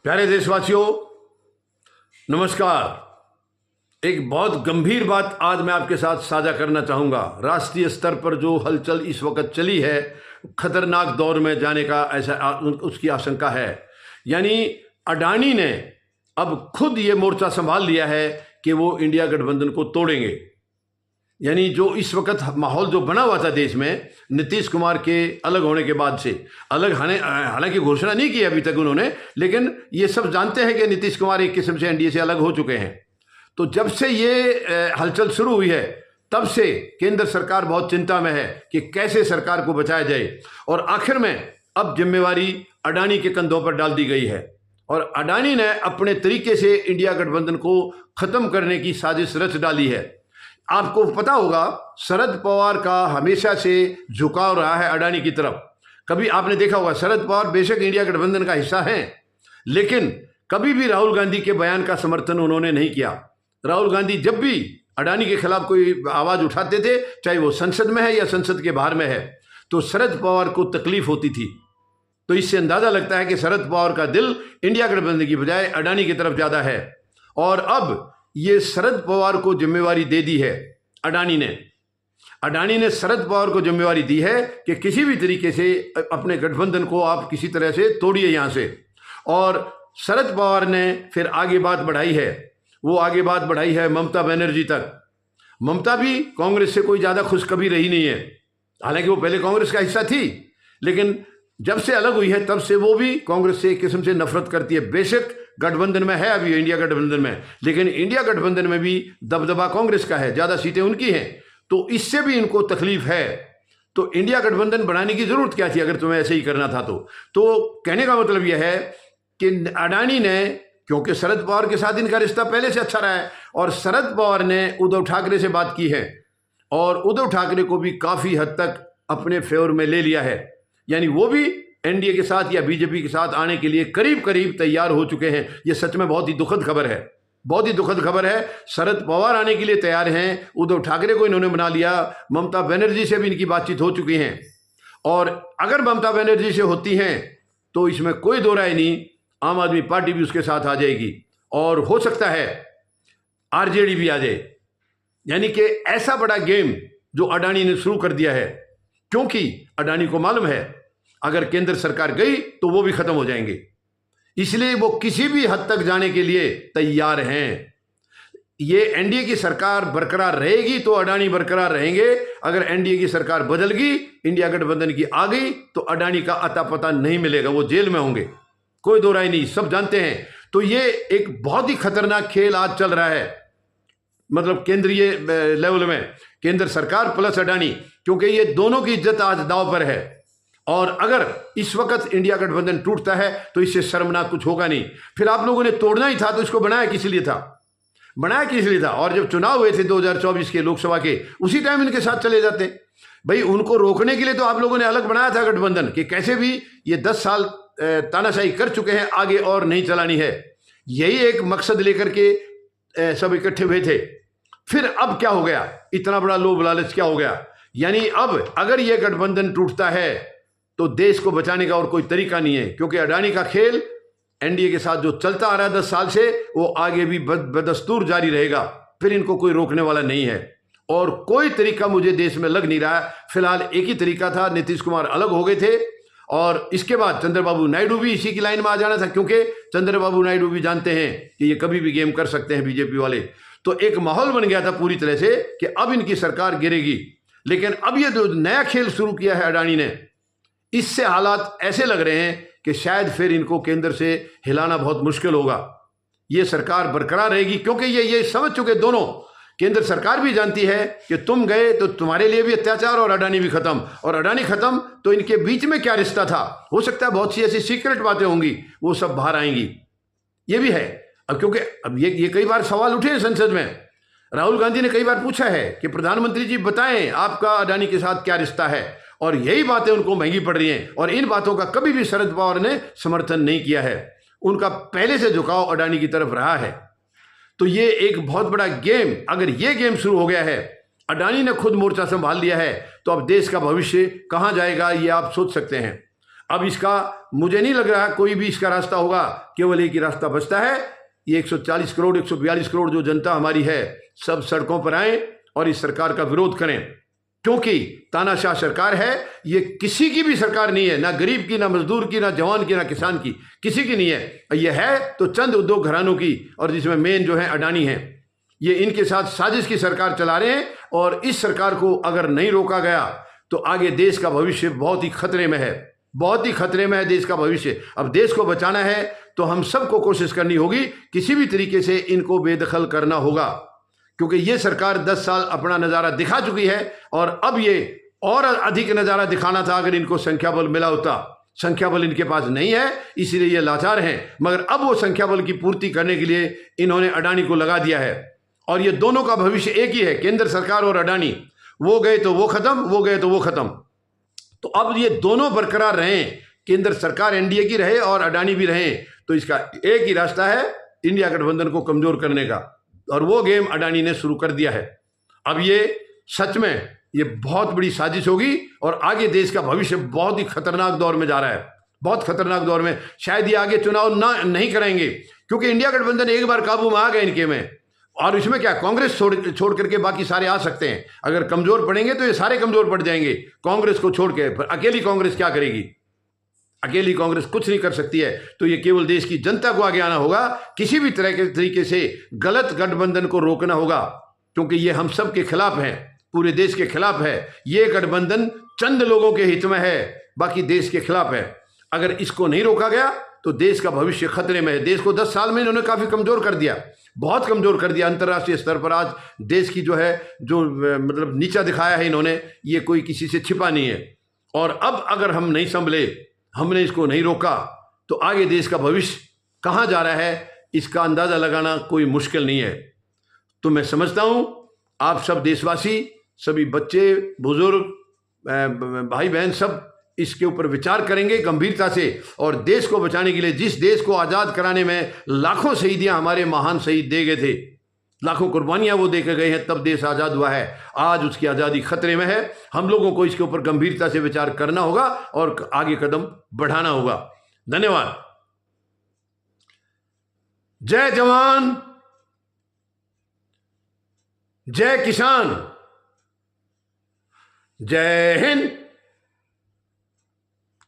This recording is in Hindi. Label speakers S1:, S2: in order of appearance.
S1: प्यारे देशवासियों, नमस्कार। एक बहुत गंभीर बात आज मैं आपके साथ साझा करना चाहूँगा। राष्ट्रीय स्तर पर जो हलचल इस वक्त चली है, खतरनाक दौर में जाने का ऐसा उसकी आशंका है। यानी अडानी ने अब खुद ये मोर्चा संभाल लिया है कि वो इंडिया गठबंधन को तोड़ेंगे। यानी जो इस वक्त माहौल जो बना हुआ था देश में, नीतीश कुमार के अलग होने के बाद से, अलग हालांकि घोषणा नहीं की अभी तक उन्होंने, लेकिन ये सब जानते हैं कि नीतीश कुमार एक किस्म से एनडीए से अलग हो चुके हैं। तो जब से ये हलचल शुरू हुई है, तब से केंद्र सरकार बहुत चिंता में है कि कैसे सरकार को बचाया जाए। और आखिर में अब जिम्मेवारी अडानी के कंधों पर डाल दी गई है और अडानी ने अपने तरीके से इंडिया गठबंधन को खत्म करने की साजिश रच डाली है। आपको पता होगा, शरद पवार का हमेशा से झुकाव रहा है अडानी की तरफ। कभी आपने देखा होगा, शरद पवार बेशक इंडिया गठबंधन का हिस्सा हैं, लेकिन कभी भी राहुल गांधी के बयान का समर्थन उन्होंने नहीं किया। राहुल गांधी जब भी अडानी के खिलाफ कोई आवाज उठाते थे, चाहे वो संसद में है या संसद के बाहर में है, तो शरद पवार को तकलीफ होती थी। तो इससे अंदाजा लगता है कि शरद पवार का दिल इंडिया गठबंधन की बजाय अडानी की तरफ ज्यादा है। और अब ये शरद पवार को जिम्मेवारी दे दी है अडानी ने शरद पवार को जिम्मेवारी दी है कि किसी भी तरीके से अपने गठबंधन को आप किसी तरह से तोड़िए यहां से। और शरद पवार ने फिर आगे बात बढ़ाई है, वो आगे बात बढ़ाई है ममता बनर्जी तक। ममता भी कांग्रेस से कोई ज्यादा खुश कभी रही नहीं है, हालांकि वो पहले कांग्रेस का हिस्सा थी, लेकिन जब से अलग हुई है तब से वो भी कांग्रेस से एक किस्म से नफरत करती है। बेशक गठबंधन में है अभी, इंडिया गठबंधन में, लेकिन इंडिया गठबंधन में भी दबदबा कांग्रेस का है, ज्यादा सीटें उनकी हैं, तो इससे भी इनको तकलीफ है। तो इंडिया गठबंधन बनाने की जरूरत क्या थी अगर तुम्हें ऐसे ही करना था तो कहने का मतलब यह है कि अडानी ने, क्योंकि शरद पवार के साथ इनका रिश्ता पहले से अच्छा रहा है, और शरद पवार ने उद्धव ठाकरे से बात की है और उद्धव ठाकरे को भी काफी हद तक अपने फेवर में ले लिया है। यानी वो भी एनडीए के साथ या बीजेपी के साथ आने के लिए करीब करीब तैयार हो चुके हैं। ये सच में बहुत ही दुखद खबर है, बहुत ही दुखद खबर है। शरद पवार आने के लिए तैयार हैं, उद्धव ठाकरे को इन्होंने बना लिया, ममता बनर्जी से भी इनकी बातचीत हो चुकी है। और अगर ममता बनर्जी से होती हैं तो इसमें कोई दो राय नहीं, आम आदमी पार्टी भी उसके साथ आ जाएगी और हो सकता है आरजेडी भी आ जाए। यानी कि ऐसा बड़ा गेम जो अडानी ने शुरू कर दिया है, क्योंकि अडानी को मालूम है अगर केंद्र सरकार गई तो वो भी खत्म हो जाएंगे, इसलिए वो किसी भी हद तक जाने के लिए तैयार हैं। ये एनडीए की सरकार बरकरार रहेगी तो अडानी बरकरार रहेंगे, अगर एनडीए की सरकार बदल गई, इंडिया गठबंधन की आ गई, तो अडानी का अता पता नहीं मिलेगा, वो जेल में होंगे, कोई दो राय नहीं, सब जानते हैं। तो ये एक बहुत ही खतरनाक खेल आज चल रहा है, मतलब केंद्रीय लेवल में, केंद्र सरकार प्लस अडानी, क्योंकि ये दोनों की इज्जत आज दांव पर है। और अगर इस वक्त इंडिया गठबंधन टूटता है तो इससे शर्मनाक कुछ होगा नहीं। फिर आप लोगों ने तोड़ना ही था तो इसको बनाया किस लिए था? और जब चुनाव हुए थे 2024 के लोकसभा के, उसी टाइम इनके साथ चले जाते भाई। उनको रोकने के लिए तो आप लोगों ने अलग बनाया था गठबंधन, कि कैसे भी ये 10 साल तानाशाही कर चुके हैं, आगे और नहीं चलानी है, यही एक मकसद लेकर के सब इकट्ठे हुए थे। फिर अब क्या हो गया, इतना बड़ा लोभ लालच क्या हो गया? यानी अब अगर ये गठबंधन टूटता है तो देश को बचाने का और कोई तरीका नहीं है, क्योंकि अडानी का खेल एनडीए के साथ जो चलता आ रहा है 10 साल से, वो आगे भी बदस्तूर जारी रहेगा। फिर इनको कोई रोकने वाला नहीं है और कोई तरीका मुझे देश में लग नहीं रहा है। फिलहाल एक ही तरीका था, नीतीश कुमार अलग हो गए थे और इसके बाद चंद्रबाबू नायडू भी इसी की लाइन में आ जाना था, क्योंकि चंद्रबाबू नायडू भी जानते हैं कि ये कभी भी गेम कर सकते हैं बीजेपी वाले। तो एक माहौल बन गया था पूरी तरह से कि अब इनकी सरकार गिरेगी। लेकिन अब ये जो नया खेल शुरू किया है अडानी ने, इससे हालात ऐसे लग रहे हैं कि शायद फिर इनको केंद्र से हिलाना बहुत मुश्किल होगा। ये सरकार बरकरार रहेगी, क्योंकि ये समझ चुके दोनों, केंद्र सरकार भी जानती है कि तुम गए तो तुम्हारे लिए भी अत्याचार और अडानी भी खत्म, और अडानी खत्म तो इनके बीच में क्या रिश्ता था, हो सकता है बहुत सी ऐसी सीक्रेट बातें होंगी, वो सब बाहर आएंगी। ये भी है अब, क्योंकि अब ये कई बार सवाल उठे हैं संसद में। राहुल गांधी ने कई बार पूछा है कि प्रधानमंत्री जी बताएं आपका अडानी के साथ क्या रिश्ता है, और यही बातें उनको महंगी पड़ रही हैं। और इन बातों का कभी भी शरद पवार ने समर्थन नहीं किया है, उनका पहले से झुकाव अडानी की तरफ रहा है। तो ये एक बहुत बड़ा गेम, अगर ये गेम शुरू हो गया है, अडानी ने खुद मोर्चा संभाल लिया है, तो अब देश का भविष्य कहां जाएगा ये आप सोच सकते हैं। अब इसका मुझे नहीं लग रहा कोई भी इसका रास्ता होगा, केवल एक ही रास्ता बचता है, ये 140 करोड़ 142 करोड़ जो जनता हमारी है, सब सड़कों पर आए और इस सरकार का विरोध करें, क्योंकि तानाशाह सरकार है। ये किसी की भी सरकार नहीं है, ना गरीब की, ना मजदूर की, ना जवान की, ना किसान की, किसी की नहीं है। ये है तो चंद उद्योग घरानों की, और जिसमें मेन जो है अडानी है। ये इनके साथ साजिश की सरकार चला रहे हैं, और इस सरकार को अगर नहीं रोका गया तो आगे देश का भविष्य बहुत ही खतरे में है, बहुत ही खतरे में है देश का भविष्य। अब देश को बचाना है तो हम सबको कोशिश करनी होगी, किसी भी तरीके से इनको बेदखल करना होगा, क्योंकि ये सरकार 10 साल अपना नज़ारा दिखा चुकी है, और अब ये और अधिक नज़ारा दिखाना था अगर इनको संख्या बल मिला होता। संख्या बल इनके पास नहीं है, इसीलिए ये लाचार हैं, मगर अब वो संख्या बल की पूर्ति करने के लिए इन्होंने अडानी को लगा दिया है। और ये दोनों का भविष्य एक ही है, केंद्र सरकार और अडानी। वो गए तो वो खत्म, वो गए तो वो खत्म। तो अब ये दोनों बरकरार रहें, केंद्र सरकार एनडीए की रहे और अडानी भी रहें, तो इसका एक ही रास्ता है, इंडिया गठबंधन को कमजोर करने का, और वो गेम अडानी ने शुरू कर दिया है। अब ये सच में ये बहुत बड़ी साजिश होगी, और आगे देश का भविष्य बहुत ही खतरनाक दौर में जा रहा है, बहुत खतरनाक दौर में। शायद ये आगे चुनाव नहीं कराएंगे, क्योंकि इंडिया गठबंधन एक बार काबू में आ गए इनके में, और इसमें क्या, कांग्रेस छोड़ करके बाकी सारे आ सकते हैं। अगर कमजोर पड़ेंगे तो ये सारे कमजोर पड़ जाएंगे कांग्रेस को छोड़ के। अकेली कांग्रेस क्या करेगी? अकेली कांग्रेस कुछ नहीं कर सकती है। तो ये केवल देश की जनता को आगे आना होगा, किसी भी तरह के तरीके से गलत गठबंधन को रोकना होगा, क्योंकि ये हम सब के खिलाफ है, पूरे देश के खिलाफ है। ये गठबंधन चंद लोगों के हित में है, बाकी देश के खिलाफ है। अगर इसको नहीं रोका गया तो देश का भविष्य खतरे में है। देश को 10 साल में इन्होंने काफी कमजोर कर दिया, बहुत कमजोर कर दिया। अंतर्राष्ट्रीय स्तर पर आज देश की जो मतलब नीचा दिखाया है इन्होंने, ये कोई किसी से छिपा नहीं है। और अब अगर हम नहीं संभले, हमने इसको नहीं रोका, तो आगे देश का भविष्य कहाँ जा रहा है इसका अंदाजा लगाना कोई मुश्किल नहीं है। तो मैं समझता हूँ आप सब देशवासी, सभी बच्चे, बुजुर्ग, भाई बहन, सब इसके ऊपर विचार करेंगे गंभीरता से, और देश को बचाने के लिए, जिस देश को आज़ाद कराने में लाखों शहीदियां हमारे महान शहीद दे गए थे, लाखों कुर्बानियां वो दे के गए हैं, तब देश आज़ाद हुआ है। आज उसकी आज़ादी खतरे में है। हम लोगों को इसके ऊपर गंभीरता से विचार करना होगा और आगे कदम बढ़ाना होगा। धन्यवाद। जय जवान, जय किसान, जय हिंद।